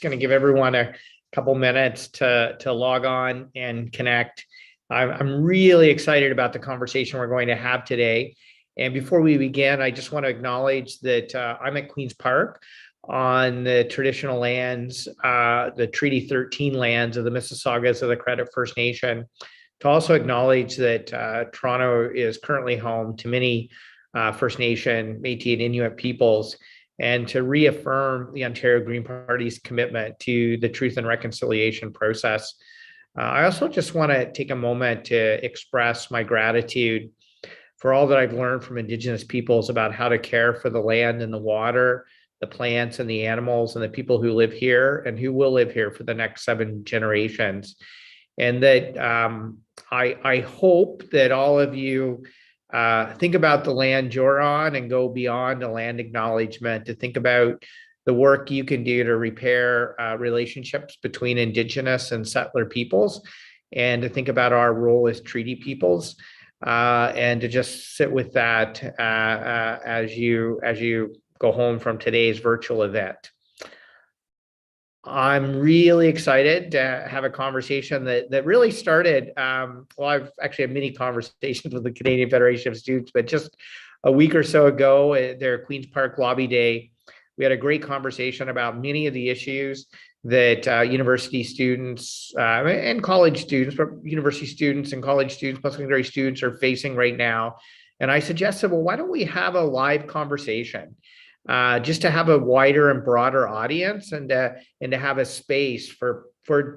just going to give everyone a couple minutes to log on and connect. I'm really excited about the conversation we're going to have today. And before we begin, I just want to acknowledge that I'm at Queen's Park on the traditional lands, the Treaty 13 lands of the Mississaugas of the Credit First Nation. To also acknowledge that Toronto is currently home to many First Nation, Métis, and Inuit peoples, and to reaffirm the Ontario Green Party's commitment to the truth and reconciliation process. I also just want to take a moment to express my gratitude for all that I've learned from Indigenous peoples about how to care for the land and the water, the plants and the animals, and the people who live here and who will live here for the next 7 generations. And that I hope that all of you think about the land you're on and go beyond a land acknowledgement to think about the work you can do to repair relationships between Indigenous and settler peoples, and to think about our role as treaty peoples, and to just sit with that as you go home from today's virtual event. I'm really excited to have a conversation that really started, I've actually had many conversations with the Canadian Federation of Students, but just a week or so ago at their Queen's Park Lobby Day, we had a great conversation about many of the issues that university students and college students, but university students and college students, post-secondary students are facing right now. And I suggested, well, why don't we have a live conversation? Just to have a wider and broader audience, and to have a space for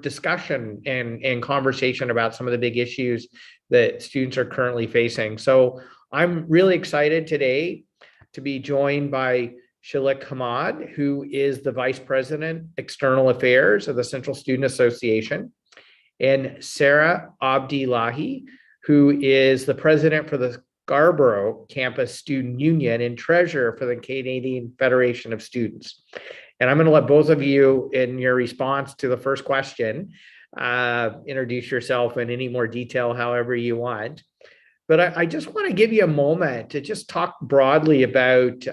discussion and conversation about some of the big issues that students are currently facing. So I'm really excited today to be joined by Shalik Hamad, who is the Vice President, External Affairs of the Central Student Association, and Sarah Abdillahi, who is the President for the Scarborough Campus Student Union and Treasurer for the Canadian Federation of Students. And I'm going to let both of you, in your response to the first question, introduce yourself in any more detail, however you want. But I just want to give you a moment to just talk broadly about,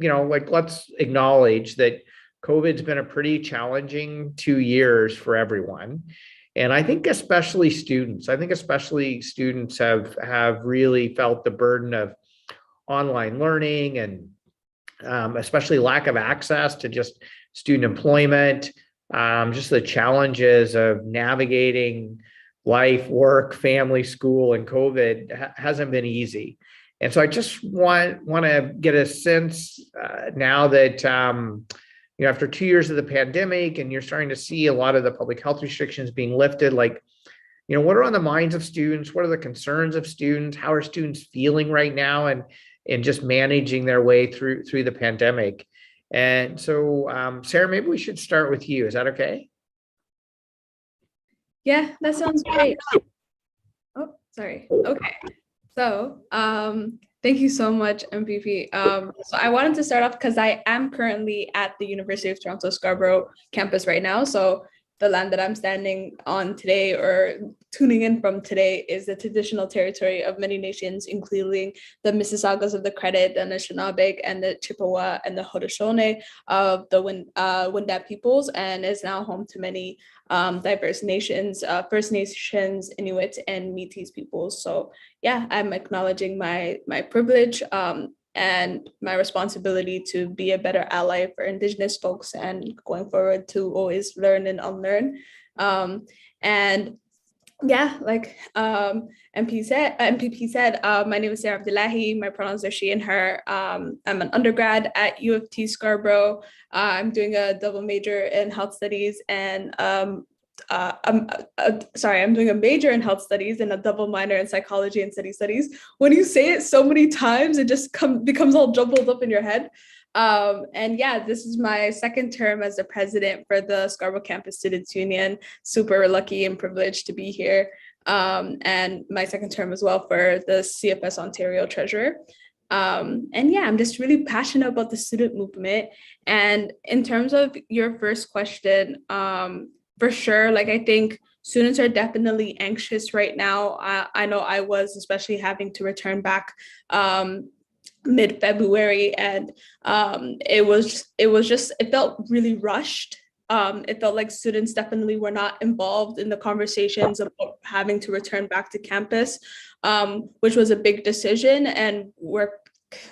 let's acknowledge that COVID's been a pretty challenging 2 years for everyone. And I think especially students have really felt the burden of online learning, and especially lack of access to just student employment, just the challenges of navigating life, work, family, school, and COVID hasn't been easy. And so I just want to get a sense now that after 2 years of the pandemic, and you're starting to see a lot of the public health restrictions being lifted, what are on the minds of students? What are the concerns of students? How are students feeling right now, and just managing their way through the pandemic? And so, Sarah, maybe we should start with you. Is that okay? Yeah, that sounds great. Oh, sorry. Okay. So, thank you so much, MPP. So I wanted to start off because I am currently at the University of Toronto Scarborough campus right now. So the land that I'm standing on today, or tuning in from today, is the traditional territory of many nations, including the Mississaugas of the Credit, the Anishinaabe, and the Chippewa, and the Haudenosaunee of the Wendat peoples, and is now home to many diverse nations, First Nations, Inuit, and Métis peoples. So yeah, I'm acknowledging my privilege and my responsibility to be a better ally for Indigenous folks, and going forward to always learn and unlearn. And yeah, like MPP said, my name is Sarah Abdillahi. My pronouns are she and her. I'm an undergrad at U of T Scarborough. I'm doing a double major in health studies, and I'm doing a major in health studies and a double minor in psychology and city studies. When you say it so many times, it just becomes all jumbled up in your head. And yeah, this is my second term as the president for the Scarborough Campus Students Union. Super lucky and privileged to be here. And my second term as well for the CFS Ontario Treasurer. And yeah, I'm just really passionate about the student movement. And in terms of your first question, for sure, I think students are definitely anxious right now. I know I was, especially having to return back mid-February, and it felt really rushed. it felt like students definitely were not involved in the conversations about having to return back to campus, which was a big decision, and we're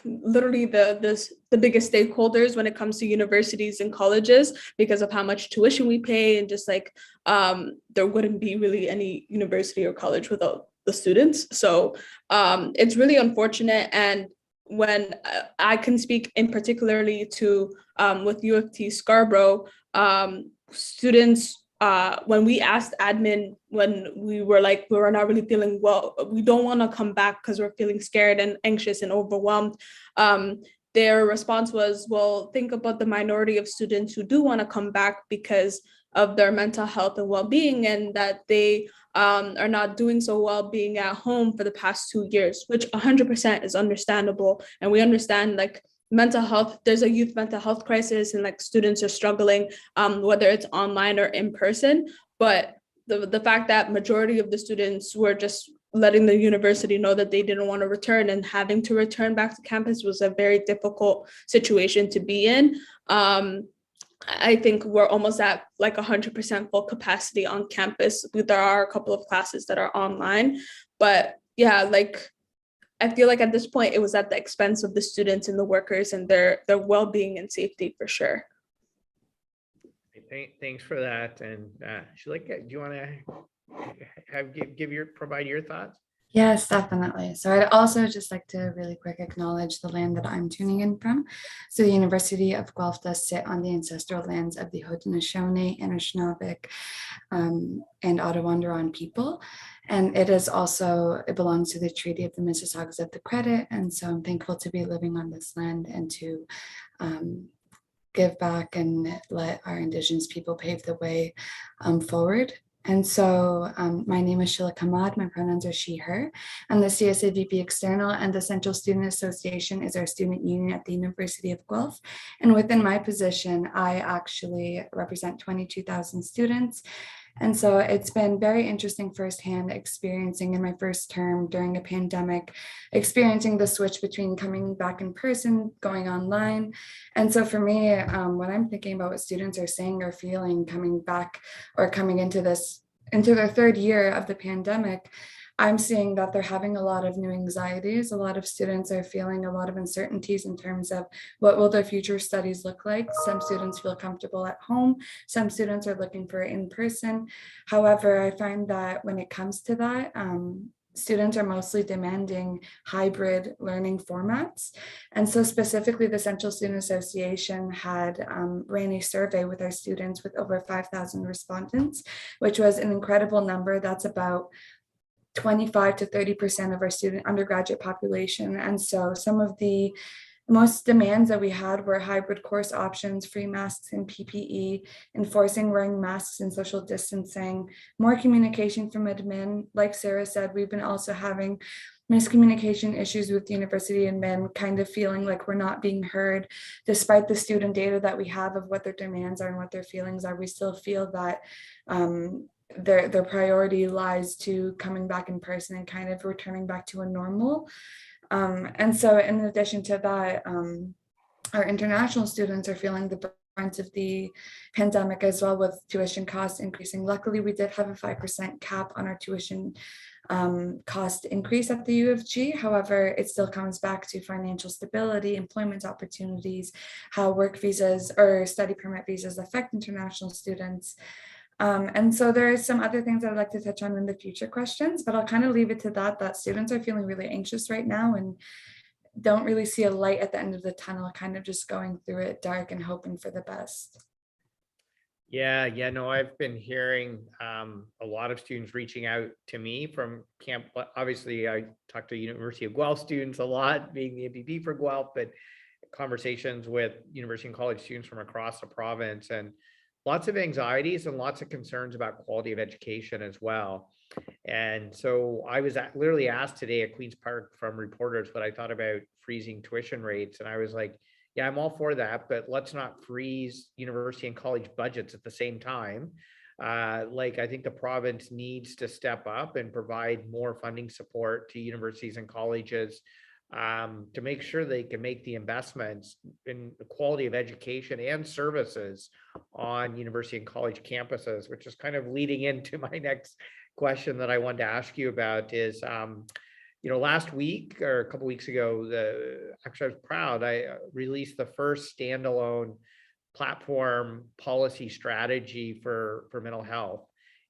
literally the biggest stakeholders when it comes to universities and colleges because of how much tuition we pay, and just like there wouldn't be really any university or college without the students. So it's really unfortunate. And when I can speak in particularly to with U of T Scarborough, students, when we asked admin, when we were like, we were not really feeling well, we don't want to come back because we're feeling scared and anxious and overwhelmed. Their response was, well, think about the minority of students who do want to come back because of their mental health and well-being, and that they are not doing so well being at home for the past 2 years, which 100% is understandable. And we understand like mental health, there's a youth mental health crisis, and like students are struggling, whether it's online or in person. But the fact that majority of the students were just letting the university know that they didn't want to return, and having to return back to campus was a very difficult situation to be in. I think we're almost at like 100% full capacity on campus. There are a couple of classes that are online, but yeah, like I feel like at this point it was at the expense of the students and the workers and their well-being and safety for sure. Thanks for that. And Shalika, do you want to provide your thoughts? Yes, definitely. So I'd also just like to really quick acknowledge the land that I'm tuning in from. So the University of Guelph does sit on the ancestral lands of the Haudenosaunee, Anishinaabe, and Ottawandaron people. And it belongs to the Treaty of the Mississaugas of the Credit. And so I'm thankful to be living on this land and to give back and let our Indigenous people pave the way forward. And so my name is Sheila Kamad, my pronouns are she, her. I'm the CSA VP External, and the Central Student Association is our student union at the University of Guelph. And within my position, I actually represent 22,000 students. And so it's been very interesting firsthand experiencing in my first term during a pandemic, experiencing the switch between coming back in person, going online. And so for me, when I'm thinking about what students are saying or feeling coming back or coming into their third year of the pandemic, I'm seeing that they're having a lot of new anxieties. A lot of students are feeling a lot of uncertainties in terms of what will their future studies look like. Some students feel comfortable at home. Some students are looking for in person. However, I find that when it comes to that, students are mostly demanding hybrid learning formats. And so specifically the Central Student Association had ran a survey with our students with over 5,000 respondents, which was an incredible number. That's about 25 to 30% of our student undergraduate population. And so some of the most demands that we had were hybrid course options, free masks and PPE, enforcing wearing masks and social distancing, more communication from admin. Like Sarah said, we've been also having miscommunication issues with the university admin, kind of feeling like we're not being heard. Despite the student data that we have of what their demands are and what their feelings are, we still feel that their priority lies to coming back in person and kind of returning back to a normal. And so in addition to that, our international students are feeling the brunt of the pandemic as well, with tuition costs increasing. Luckily, we did have a 5% cap on our tuition cost increase at the U of G. However, it still comes back to financial stability, employment opportunities, how work visas or study permit visas affect international students. And so there are some other things I'd like to touch on in the future questions, but I'll kind of leave it to that students are feeling really anxious right now and don't really see a light at the end of the tunnel, kind of just going through it dark and hoping for the best. Yeah, no, I've been hearing a lot of students reaching out to me from camp. Obviously, I talk to University of Guelph students a lot, being the MPP for Guelph, but conversations with university and college students from across the province, and lots of anxieties and lots of concerns about quality of education as well. And so I was literally asked today at Queen's Park from reporters what I thought about freezing tuition rates. And I was like, yeah, I'm all for that, but let's not freeze university and college budgets at the same time. Like, I think the province needs to step up and provide more funding support to universities and colleges to make sure they can make the investments in the quality of education and services on university and college campuses, which is kind of leading into my next question that I wanted to ask you about is, last week or a couple weeks ago, actually I was proud, I released the first standalone platform policy strategy for mental health.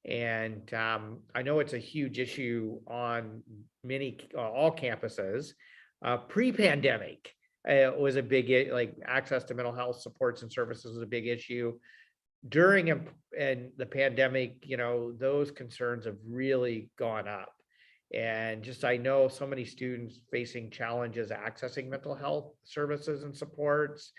And I know it's a huge issue on all campuses. Pre-pandemic, it was a big, like access to mental health supports and services was a big issue. During and the pandemic, those concerns have really gone up. And just, I know so many students facing challenges accessing mental health services and supports.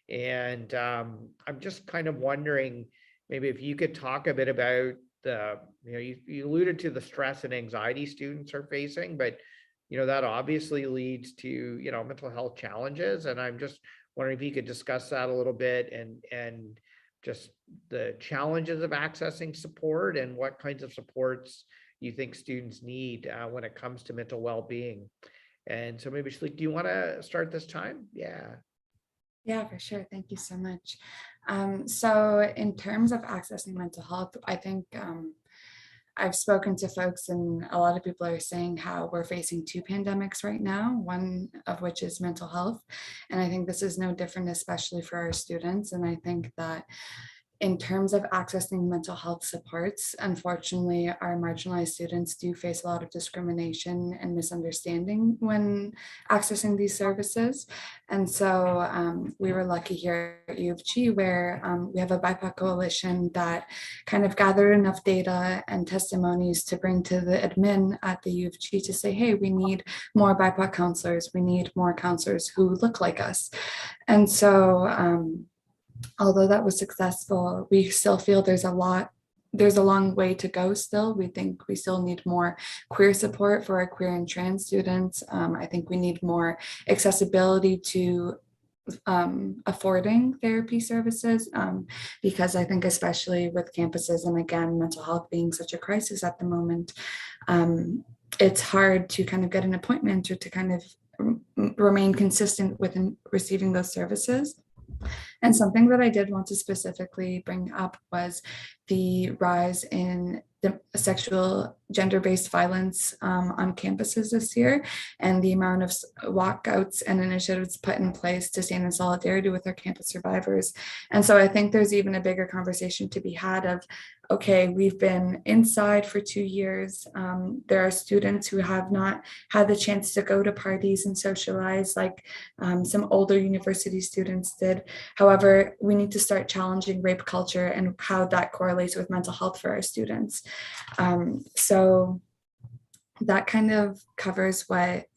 And I'm just kind of wondering, maybe if you could talk a bit about you alluded to the stress and anxiety students are facing, but that obviously leads to, mental health challenges. And I'm just wondering if you could discuss that a little bit and just the challenges of accessing support and what kinds of supports you think students need when it comes to mental well-being. And so maybe, Shalik, do you want to start this time? Yeah. Yeah, for sure. Thank you so much. So in terms of accessing mental health, I think I've spoken to folks and a lot of people are saying how we're facing two pandemics right now, one of which is mental health. And I think this is no different, especially for our students. And I think that in terms of accessing mental health supports, unfortunately, our marginalized students do face a lot of discrimination and misunderstanding when accessing these services. And so we were lucky here at U of G where we have a BIPOC coalition that kind of gathered enough data and testimonies to bring to the admin at the U of G to say, hey, we need more BIPOC counselors. We need more counselors who look like us. And so although that was successful, we still feel there's a long way to go still. We think we still need more queer support for our queer and trans students. I think we need more accessibility to affording therapy services because I think especially with campuses and again, mental health being such a crisis at the moment, it's hard to kind of get an appointment or to kind of remain consistent with receiving those services. And something that I did want to specifically bring up was the rise in the sexual gender-based violence on campuses this year and the amount of walkouts and initiatives put in place to stand in solidarity with our campus survivors. And so I think there's even a bigger conversation to be had of, okay, we've been inside for 2 years. There are students who have not had the chance to go to parties and socialize like some older university students did. However, we need to start challenging rape culture and how that correlates with mental health for our students. So that kind of covers what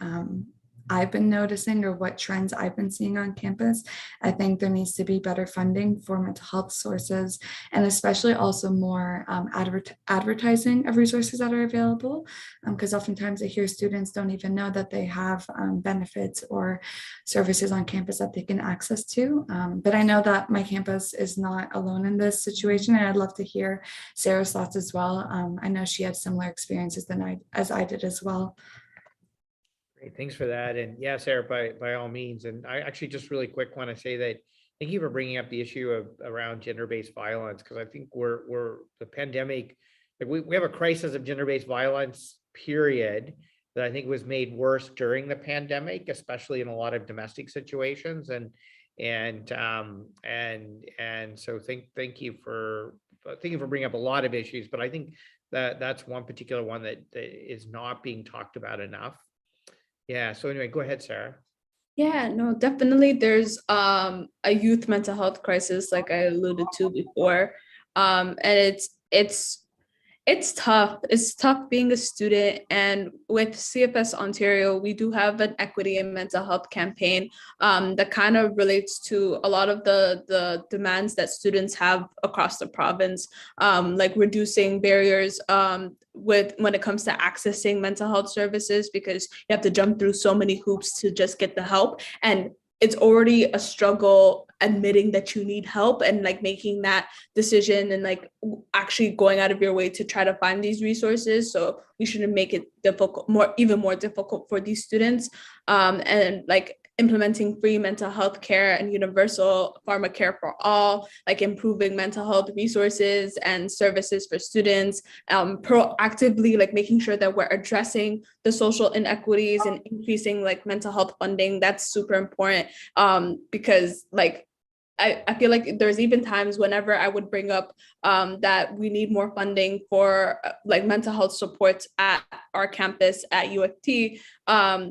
I've been noticing or what trends I've been seeing on campus. I think there needs to be better funding for mental health sources and especially also more advertising of resources that are available because oftentimes I hear students don't even know that they have benefits or services on campus that they can access to. But I know that my campus is not alone in this situation and I'd love to hear Sarah's thoughts as well. I know she had similar experiences as I did as well. Great, thanks for that. And yeah, Sarah, by all means. And I actually just really quick want to say that thank you for bringing up the issue of around gender-based violence, because I think we're the pandemic, like we have a crisis of gender-based violence, period, that I think was made worse during the pandemic, especially in a lot of domestic situations. And so thank you for bringing up a lot of issues, but I think that's one particular one that is not being talked about enough. Yeah. So anyway, go ahead, Sarah. Yeah, no, definitely. There's a youth mental health crisis, like I alluded to before, and it's tough. It's tough being a student. And with CFS Ontario, we do have an equity and mental health campaign that kind of relates to a lot of the demands that students have across the province, like reducing barriers when it comes to accessing mental health services, because you have to jump through so many hoops to just get the help. And it's already a struggle admitting that you need help and like making that decision and like actually going out of your way to try to find these resources. So we shouldn't make it difficult, even more difficult for these students. And like implementing free mental health care and universal pharmacare for all, like improving mental health resources and services for students, proactively like making sure that we're addressing the social inequities and increasing like mental health funding. That's super important, because like I feel like there's even times whenever I would bring up that we need more funding for like mental health supports at our campus at U of T,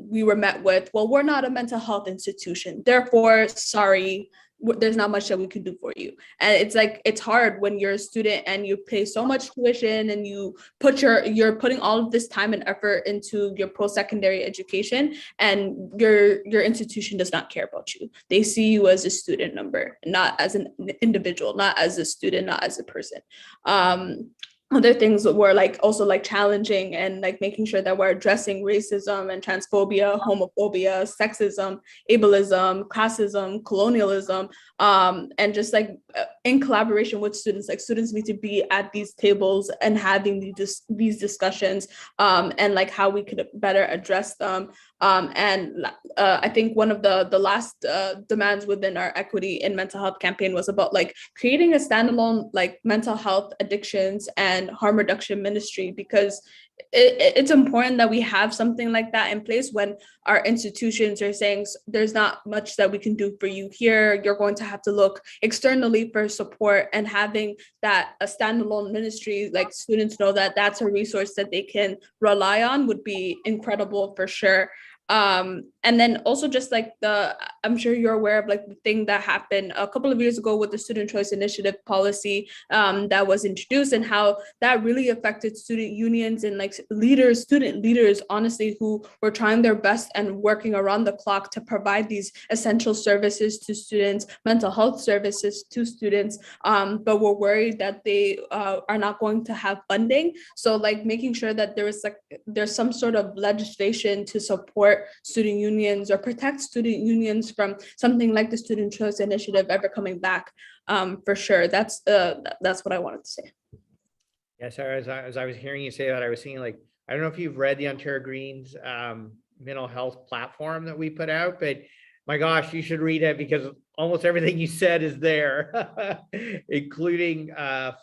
we were met with, well, we're not a mental health institution, therefore, sorry, there's not much that we can do for you. And it's like, it's hard when you're a student and you pay so much tuition and you're putting all of this time and effort into your post-secondary education, and your institution does not care about you. They see you as a student number, not as an individual, not as a student, not as a person. Other things were like also like challenging and like making sure that we're addressing racism and transphobia, homophobia, sexism, ableism, classism, colonialism, and just like in collaboration with students. Like students need to be at these tables and having these discussions, and like how we could better address them. And I think one of the last demands within our equity in mental health campaign was about like creating a standalone like mental health addictions and harm reduction ministry, because it's important that we have something like that in place when our institutions are saying there's not much that we can do for you here, you're going to have to look externally for support. And having that a standalone ministry, like students know that that's a resource that they can rely on, would be incredible for sure. And then also just like I'm sure you're aware of like the thing that happened a couple of years ago with the student choice initiative policy that was introduced, and how that really affected student unions and like student leaders, honestly, who were trying their best and working around the clock to provide these essential services to students, mental health services to students, but were worried that they are not going to have funding. So like making sure that there's some sort of legislation to support student unions or protect student unions from something like the student choice initiative ever coming back, for sure. That's what I wanted to say. Yeah, so as I was hearing you say that, I was seeing like, I don't know if you've read the Ontario Greens mental health platform that we put out, but my gosh, you should read it, because almost everything you said is there, including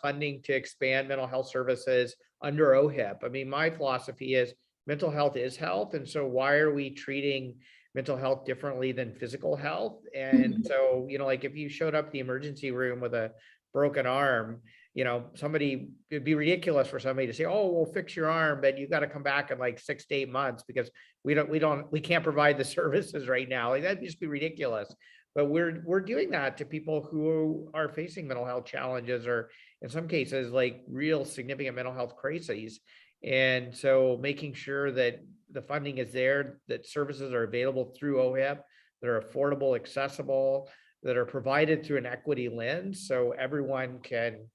funding to expand mental health services under OHIP. I mean, my philosophy is mental health is health. And so why are we treating mental health differently than physical health? And so, like if you showed up the emergency room with a broken arm, it'd be ridiculous for somebody to say, oh, we'll fix your arm, but you got to come back in like 6 to 8 months because we can't provide the services right now. Like that'd just be ridiculous. But we're doing that to people who are facing mental health challenges, or in some cases, like real significant mental health crises. And so making sure that the funding is there, that services are available through OHIP, that are affordable, accessible, that are provided through an equity lens, so everyone can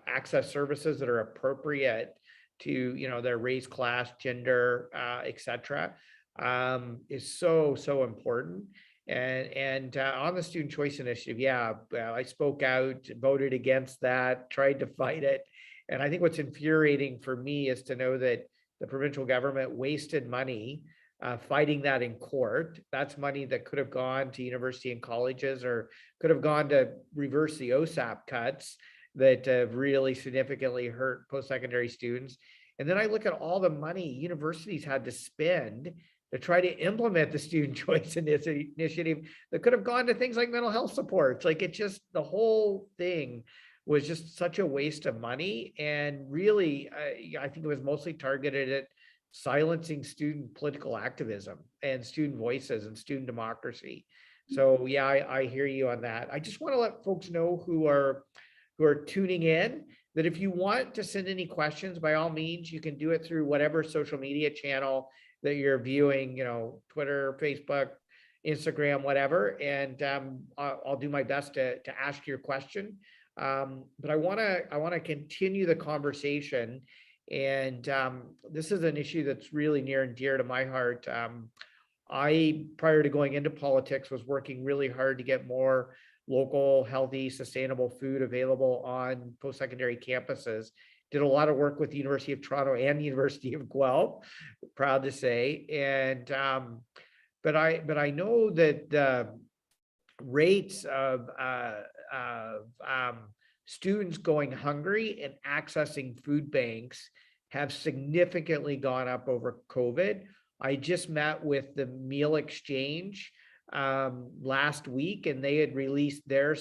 access services that are appropriate to their race, class, gender, etc., is so important. And on the student choice initiative, I spoke out, voted against that, tried to fight it. And I think what's infuriating for me is to know that the provincial government wasted money fighting that in court. That's money that could have gone to university and colleges, or could have gone to reverse the OSAP cuts that have really significantly hurt post-secondary students. And then I look at all the money universities had to spend to try to implement the student choice initiative that could have gone to things like mental health supports. Like the whole thing was just such a waste of money. And really, I think it was mostly targeted at silencing student political activism and student voices and student democracy. So yeah, I hear you on that. I just want to let folks know who are tuning in that if you want to send any questions, by all means, you can do it through whatever social media channel that you're viewing, Twitter, Facebook, Instagram, whatever. And I'll do my best to ask your question. But I want to continue the conversation. And this is an issue that's really near and dear to my heart. I, prior to going into politics, was working really hard to get more local, healthy, sustainable food available on post-secondary campuses. Did a lot of work with the University of Toronto and the University of Guelph, proud to say. And but I know that the rates of students going hungry and accessing food banks have significantly gone up over COVID. I just met with the Meal Exchange last week, and they had released their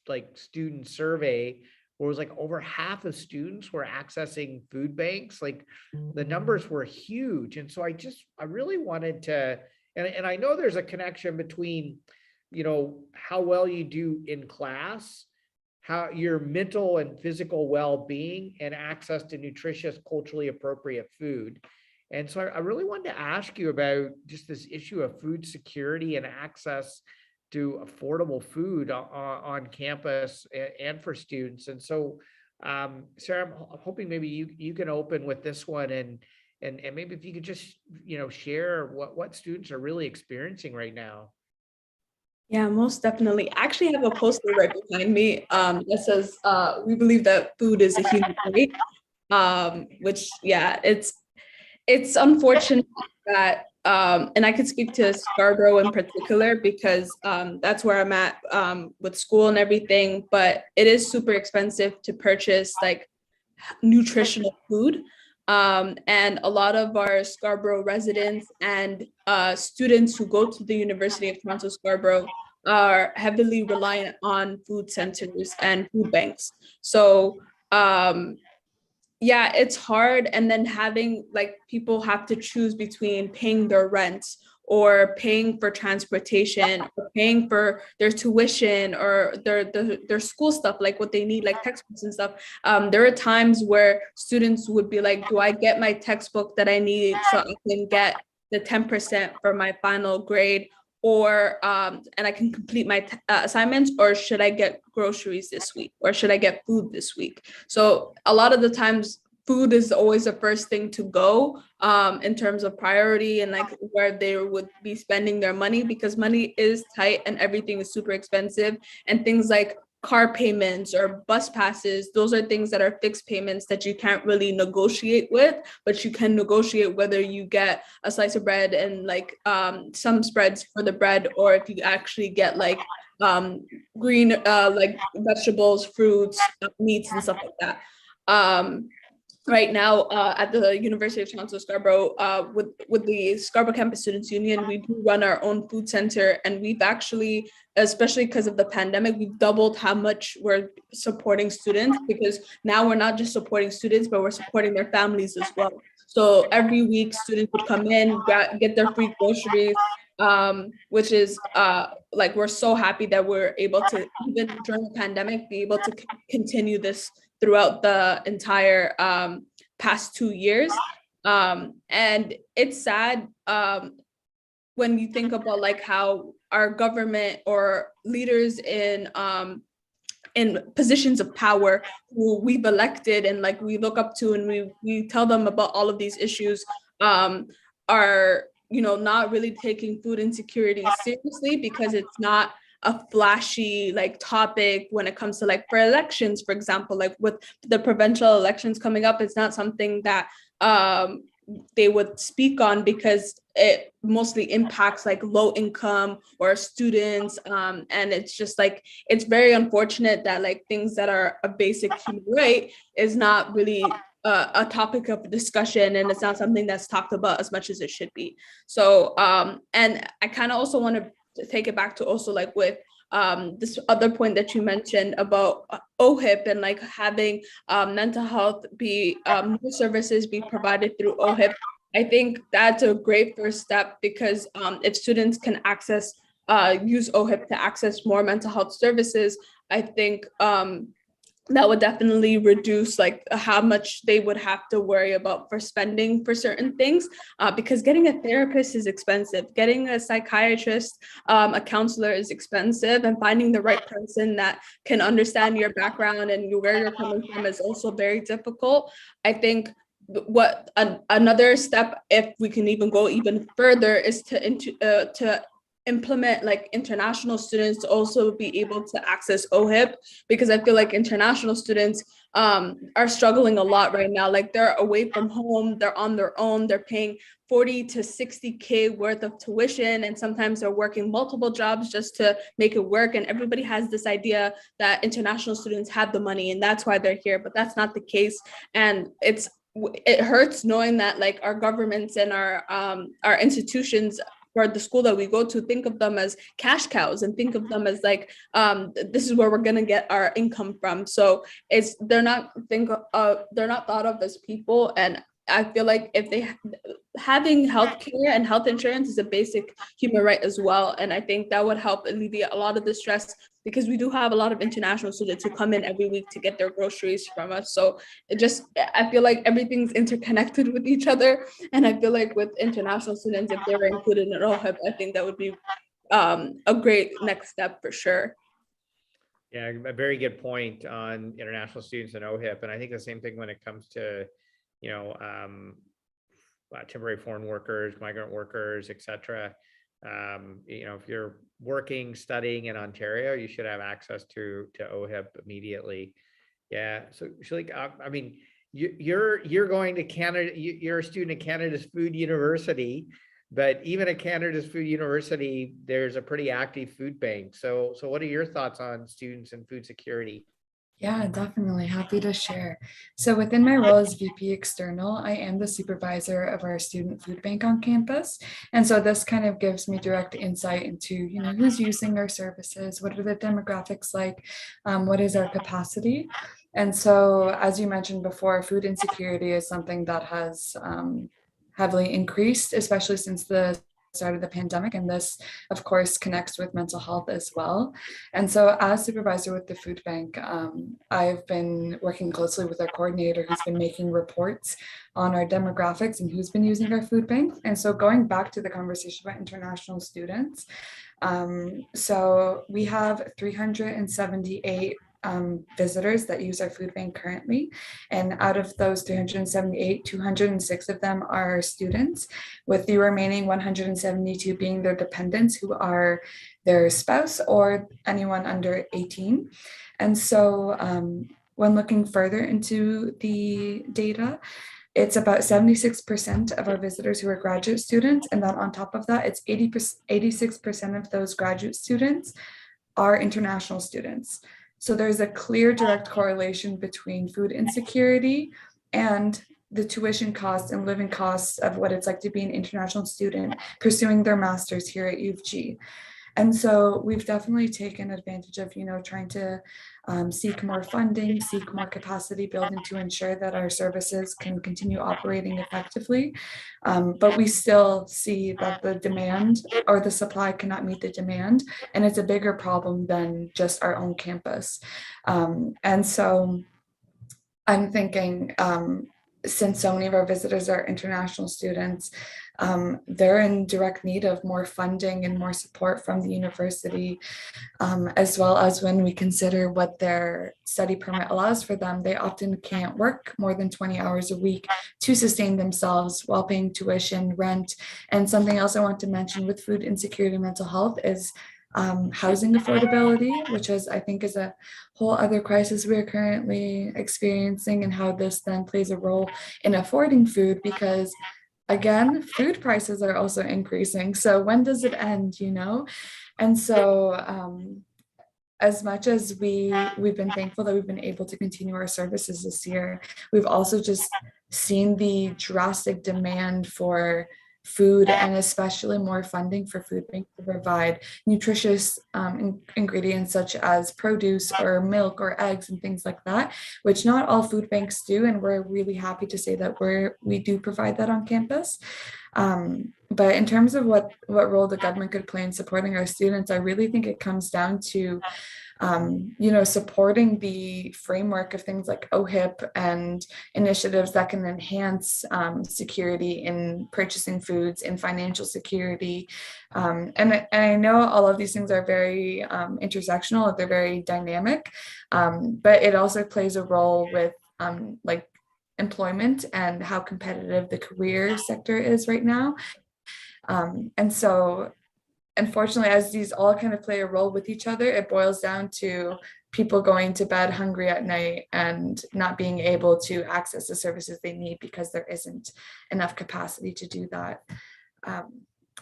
like student survey where it was like over half of students were accessing food banks. Like the numbers were huge. And so I really wanted to, and I know there's a connection between, you know, how well you do in class, how your mental and physical well-being, and access to nutritious, culturally appropriate food. And so I really wanted to ask you about just this issue of food security and access to affordable food on campus and for students. And so, Sarah, I'm hoping maybe you can open with this one, and maybe if you could just, you know, share what students are really experiencing right now. Yeah, most definitely. I actually have a poster right behind me that says, "We believe that food is a human right," which, yeah, it's unfortunate that, and I could speak to Scarborough in particular because that's where I'm at with school and everything, but it is super expensive to purchase like nutritional food. And a lot of our Scarborough residents and students who go to the University of Toronto Scarborough are heavily reliant on food centers and food banks. So yeah, it's hard. And then having like people have to choose between paying their rent or paying for transportation or paying for their tuition or their school stuff, like what they need, like textbooks and stuff. There are times where students would be like, do I get my textbook that I need so I can get the 10% for my final grade, or and I can complete my assignments, or should I get groceries this week, or should I get food this week? So a lot of the times food is always the first thing to go in terms of priority and like where they would be spending their money, because money is tight and everything is super expensive. And things like car payments or bus passes, those are things that are fixed payments that you can't really negotiate with, but you can negotiate whether you get a slice of bread and like some spreads for the bread, or if you actually get like green like vegetables, fruits, meats and stuff like that. Right now at the University of Toronto Scarborough, with the Scarborough Campus Students Union, we do run our own food center, and we've actually, especially because of the pandemic, we've doubled how much we're supporting students, because now we're not just supporting students, but we're supporting their families as well. So every week students would come in, get their free groceries, which is like, we're so happy that we're able to, even during the pandemic, be able to continue this throughout the entire past 2 years. And it's sad when you think about like how our government or leaders in positions of power who we've elected and like we look up to, and we tell them about all of these issues, are, you know, not really taking food insecurity seriously, because it's not a flashy like topic when it comes to like for elections, for example, like with the provincial elections coming up. It's not something that they would speak on, because it mostly impacts like low income or students, and it's just like, it's very unfortunate that like things that are a basic human right is not really a topic of discussion, and it's not something that's talked about as much as it should be. So and I kind of also want to take it back to also like with this other point that you mentioned about OHIP and like having mental health be more services be provided through OHIP. I think that's a great first step, because if students can access use OHIP to access more mental health services, I think that would definitely reduce like how much they would have to worry about for spending for certain things, because getting a therapist is expensive, getting a psychiatrist, a counselor is expensive, and finding the right person that can understand your background and where you're coming from is also very difficult. I think another step, if we can even go even further, is to implement like international students to also be able to access OHIP, because I feel like international students are struggling a lot right now. Like they're away from home, they're on their own, they're paying 40 to 60K worth of tuition, and sometimes they're working multiple jobs just to make it work. And everybody has this idea that international students have the money and that's why they're here, but that's not the case. And it hurts knowing that like our governments and our institutions for the school that we go to think of them as cash cows and think of them as like this is where we're gonna get our income from. So they're not thought of as people. And I feel like having healthcare and health insurance is a basic human right as well. And I think that would help alleviate a lot of the stress, because we do have a lot of international students who come in every week to get their groceries from us. So I feel like everything's interconnected with each other. And I feel like with international students, if they were included in OHIP, I think that would be a great next step for sure. Yeah, a very good point on international students and OHIP. And I think the same thing when it comes to, temporary foreign workers, migrant workers, etc. If you're working, studying in Ontario, you should have access to OHIP immediately. Yeah. So like, I mean, you're going to Canada. You're a student at Canada's Food University, but even at Canada's Food University, there's a pretty active food bank. So what are your thoughts on students and food security? Yeah, definitely. Happy to share. So within my role as VP External, I am the supervisor of our student food bank on campus. And so this kind of gives me direct insight into, who's using our services, what are the demographics like, what is our capacity? And so, as you mentioned before, food insecurity is something that has heavily increased, especially since the start of the pandemic. And this, of course, connects with mental health as well. And so as supervisor with the food bank, I've been working closely with our coordinator who's been making reports on our demographics and who's been using our food bank. And so going back to the conversation about international students, so we have 378 visitors that use our food bank currently. And out of those 378, 206 of them are students, with the remaining 172 being their dependents, who are their spouse or anyone under 18. And so when looking further into the data, it's about 76% of our visitors who are graduate students. And then on top of that, it's 86% of those graduate students are international students. So there's a clear direct correlation between food insecurity and the tuition costs and living costs of what it's like to be an international student pursuing their master's here at U of G. And so we've definitely taken advantage of, trying to seek more funding, seek more capacity building to ensure that our services can continue operating effectively. But we still see that the demand or the supply cannot meet the demand. And it's a bigger problem than just our own campus. And so I'm thinking, since so many of our visitors are international students, they're in direct need of more funding and more support from the university, as well as when we consider what their study permit allows for them, they often can't work more than 20 hours a week to sustain themselves while paying tuition, rent. And something else I want to mention with food insecurity and mental health is housing affordability, which I think is a whole other crisis we're currently experiencing, and how this then plays a role in affording food, because again, food prices are also increasing. So when does it end, And so as much as we've been thankful that we've been able to continue our services this year, we've also just seen the drastic demand for food, and especially more funding for food banks to provide nutritious ingredients such as produce or milk or eggs and things like that, which not all food banks do. And we're really happy to say that we do provide that on campus. But in terms of what role the government could play in supporting our students, I really think it comes down to supporting the framework of things like OHIP and initiatives that can enhance security in purchasing foods and financial security. And I know all of these things are very intersectional, they're very dynamic, but it also plays a role with employment and how competitive the career sector is right now. And so unfortunately, as these all kind of play a role with each other, it boils down to people going to bed hungry at night and not being able to access the services they need because there isn't enough capacity to do that.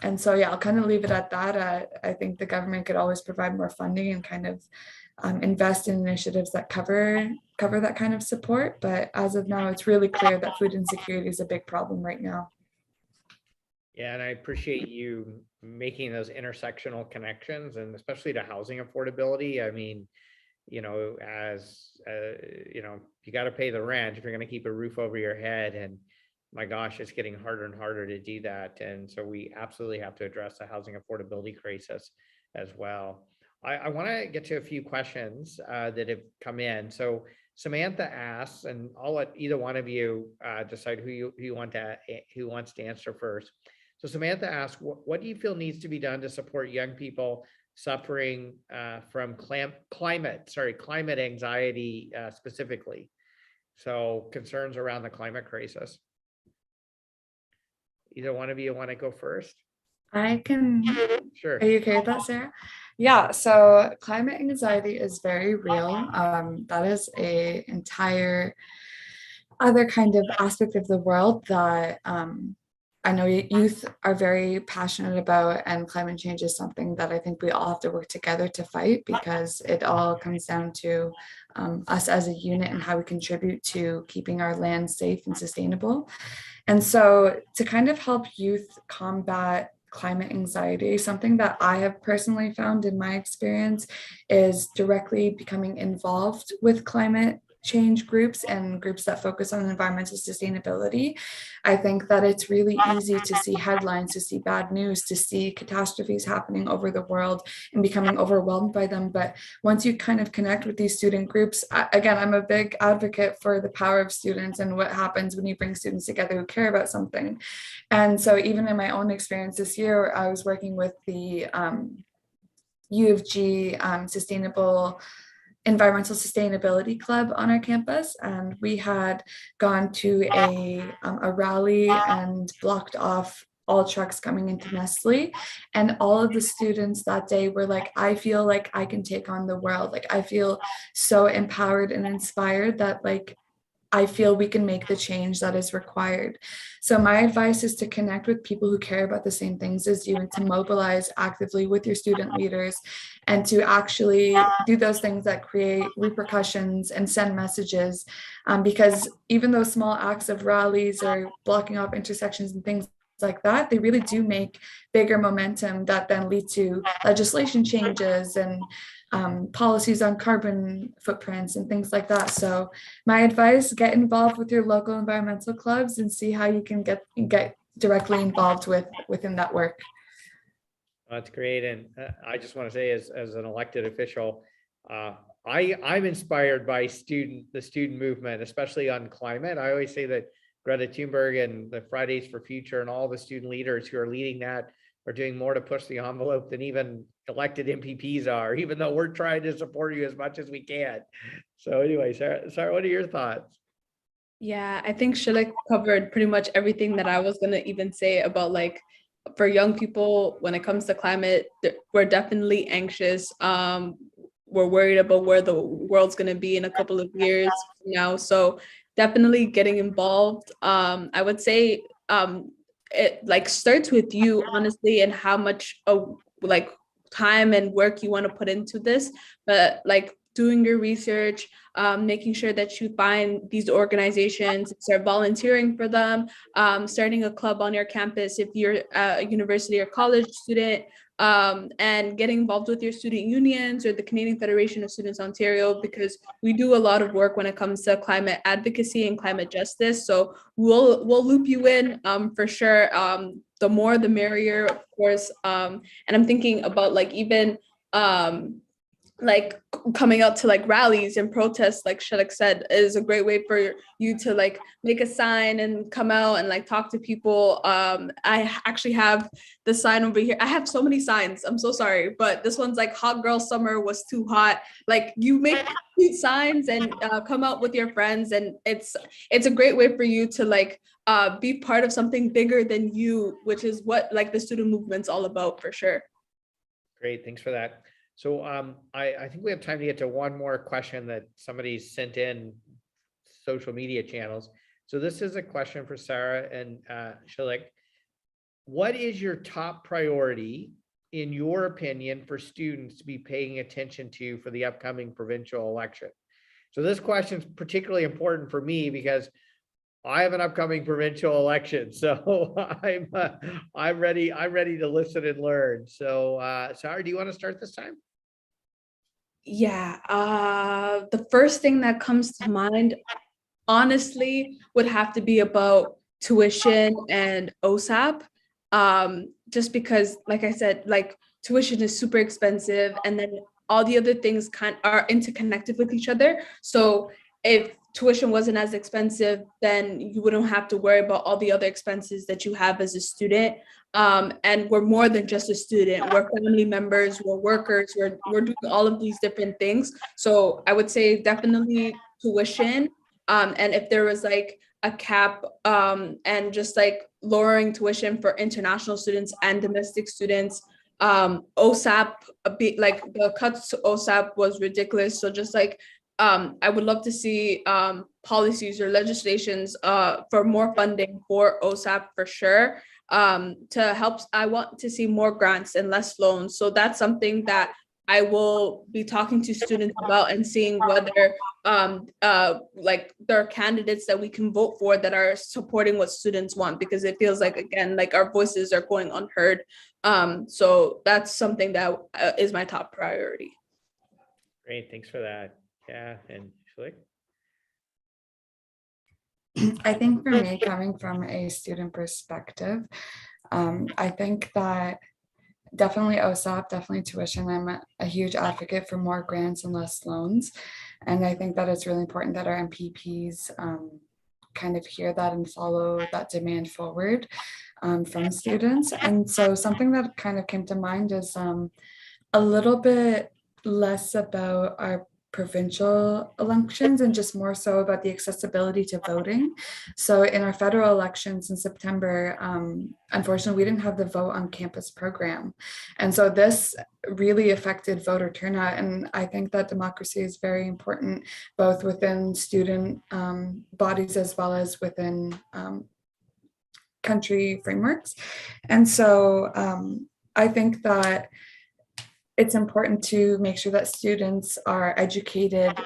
And so, yeah, I'll kind of leave it at that. I think the government could always provide more funding and kind of invest in initiatives that cover that kind of support. But as of now, it's really clear that food insecurity is a big problem right now. Yeah, and I appreciate you making those intersectional connections, and especially to housing affordability. I mean, you know, as you know, you got to pay the rent if you're going to keep a roof over your head. And my gosh, it's getting harder and harder to do that. And so we absolutely have to address the housing affordability crisis as well. I want to get to a few questions that have come in. So Samantha asks, and I'll let either one of you decide who wants to answer first. So Samantha asks, what do you feel needs to be done to support young people suffering from climate anxiety specifically? So concerns around the climate crisis. Either one of you want to go first? I can. Sure. Are you okay with that, Sarah? Yeah, so climate anxiety is very real. That is a entire other kind of aspect of the world that I know youth are very passionate about, and climate change is something that I think we all have to work together to fight, because it all comes down to us as a unit and how we contribute to keeping our land safe and sustainable. And so to kind of help youth combat climate anxiety, something that I have personally found in my experience is directly becoming involved with climate change groups and groups that focus on environmental sustainability. I think that it's really easy to see headlines, to see bad news, to see catastrophes happening over the world and becoming overwhelmed by them. But once you kind of connect with these student groups, again, I'm a big advocate for the power of students and what happens when you bring students together who care about something. And so even in my own experience this year, I was working with the U of G Environmental Sustainability Club on our campus, and we had gone to a rally and blocked off all trucks coming into Nestle, and all of the students that day were like, I feel like I can take on the world. Like, I feel so empowered and inspired that, like, I feel we can make the change that is required. So my advice is to connect with people who care about the same things as you, and to mobilize actively with your student leaders, and to actually do those things that create repercussions and send messages. Because even those small acts of rallies or blocking off intersections and things like that, they really do make bigger momentum that then lead to legislation changes and policies on carbon footprints and things like that. So my advice, get involved with your local environmental clubs and see how you can get directly involved within that work. That's great. And I just want to say, as an elected official, I'm inspired by the student movement, especially on climate. I always say that Greta Thunberg and the Fridays for Future and all the student leaders who are leading that are doing more to push the envelope than even elected MPPs are, even though we're trying to support you as much as we can. So anyway, Sarah, what are your thoughts? Yeah, I think Shilek covered pretty much everything that I was going to even say about, like, for young people, when it comes to climate, we're definitely anxious. We're worried about where the world's going to be in a couple of years from now. So definitely getting involved. I would say it like starts with you, honestly, and how much like time and work you want to put into this. But like doing your research, making sure that you find these organizations, start volunteering for them, starting a club on your campus if you're a university or college student, and getting involved with your student unions or the Canadian Federation of Students Ontario, because we do a lot of work when it comes to climate advocacy and climate justice. So we'll loop you in for sure. The more the merrier, of course. And I'm thinking about, like, even like coming out to like rallies and protests, like Shelek said, is a great way for you to like make a sign and come out and like talk to people. I actually have the sign over here. I have so many signs. I'm so sorry, but this one's like "Hot Girl Summer was too hot." Like you make cute signs and come out with your friends, and it's a great way for you to like be part of something bigger than you, which is what like the student movement's all about for sure. Great, thanks for that. So I think we have time to get to one more question that somebody sent in social media channels. So this is a question for Sarah and Shalik. What is your top priority, in your opinion, for students to be paying attention to for the upcoming provincial election? So this question is particularly important for me because I have an upcoming provincial election, so I'm ready to listen and learn. So Sarah, do you want to start this time? Yeah, the first thing that comes to mind, honestly, would have to be about tuition and OSAP. Just because, like I said, like tuition is super expensive, and then all the other things are interconnected with each other. So if tuition wasn't as expensive, then you wouldn't have to worry about all the other expenses that you have as a student. And we're more than just a student. We're family members, we're workers, we're doing all of these different things. So I would say definitely tuition. And if there was like a cap and just like lowering tuition for international students and domestic students. OSAP, like the cuts to OSAP was ridiculous. So just like I would love to see policies or legislations for more funding for OSAP for sure. To help, I want to see more grants and less loans. So that's something that I will be talking to students about and seeing whether like there are candidates that we can vote for that are supporting what students want, because it feels like, again, like our voices are going unheard. So that's something that is my top priority. Great, thanks for that. Yeah, and Shalik? I think for me, coming from a student perspective, I think that definitely OSAP, definitely tuition. I'm a huge advocate for more grants and less loans. And I think that it's really important that our MPPs kind of hear that and follow that demand forward from students. And so something that kind of came to mind is a little bit less about our provincial elections and just more so about the accessibility to voting. So in our federal elections in September, unfortunately, we didn't have the vote on campus program. And so this really affected voter turnout. And I think that democracy is very important, both within student bodies as well as within country frameworks. And so I think that it's important to make sure that students are educated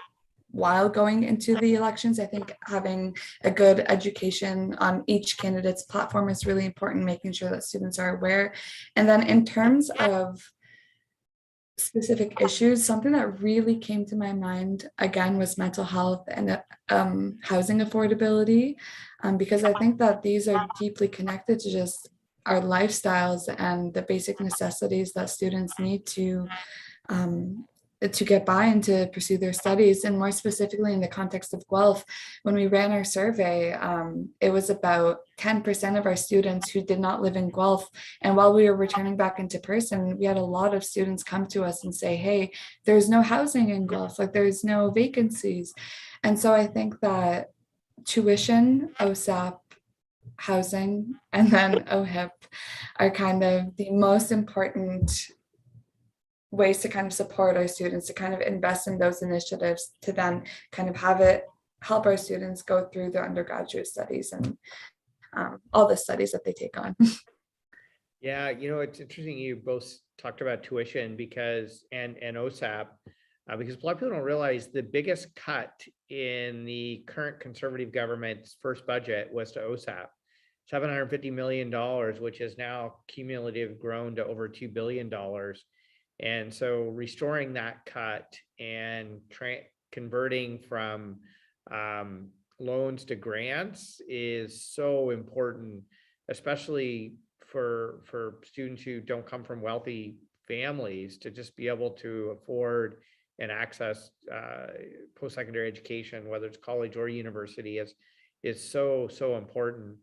while going into the elections. I think having a good education on each candidate's platform is really important, making sure that students are aware. And then in terms of specific issues, something that really came to my mind again was mental health and housing affordability, because I think that these are deeply connected to just our lifestyles and the basic necessities that students need to get by and to pursue their studies. And more specifically in the context of Guelph, when we ran our survey, it was about 10% of our students who did not live in Guelph. And while we were returning back into person, we had a lot of students come to us and say, hey, there's no housing in Guelph, like there's no vacancies. And so I think that tuition, OSAP, housing, and then OHIP are kind of the most important ways to kind of support our students, to kind of invest in those initiatives, to then kind of have it help our students go through their undergraduate studies and all the studies that they take on. Yeah, it's interesting you both talked about tuition because and OSAP, because a lot of people don't realize the biggest cut in the current conservative government's first budget was to OSAP, $750 million, which is now cumulative grown to over $2 billion. And so restoring that cut and converting from loans to grants is so important, especially for students who don't come from wealthy families, to just be able to afford and access post-secondary education, whether it's college or university, is so important.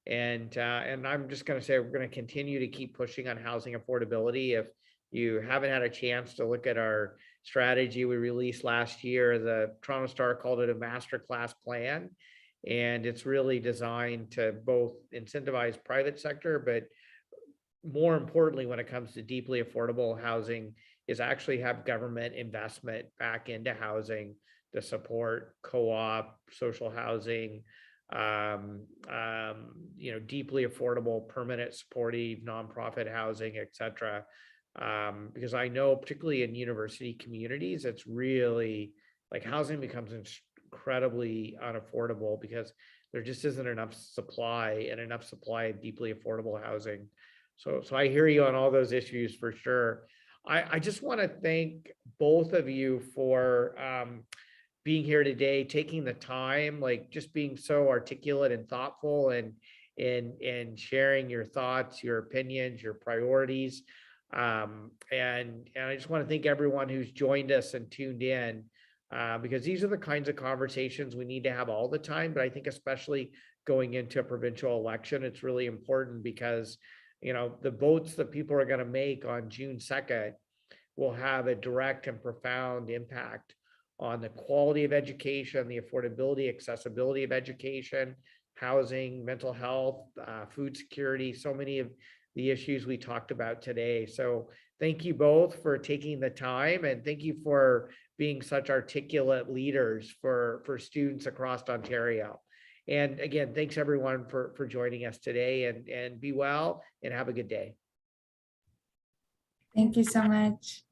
And I'm just going to say we're going to continue to keep pushing on housing affordability. If you haven't had a chance to look at our strategy we released last year, the Toronto Star called it a masterclass plan. And it's really designed to both incentivize private sector, but more importantly, when it comes to deeply affordable housing, is actually have government investment back into housing to support co-op, social housing, deeply affordable, permanent, supportive, nonprofit housing, et cetera. Because I know, particularly in university communities, it's really like housing becomes incredibly unaffordable because there just isn't enough supply of deeply affordable housing. So I hear you on all those issues for sure. I just want to thank both of you for being here today, taking the time, like just being so articulate and thoughtful and sharing your thoughts, your opinions, your priorities. And I just want to thank everyone who's joined us and tuned in, because these are the kinds of conversations we need to have all the time. But I think especially going into a provincial election, it's really important because, the votes that people are going to make on June 2nd will have a direct and profound impact on the quality of education, the affordability, accessibility of education, housing, mental health, food security, so many of the issues we talked about today. So thank you both for taking the time, and thank you for being such articulate leaders for students across Ontario. And again, thanks everyone for joining us today, and be well and have a good day. Thank you so much.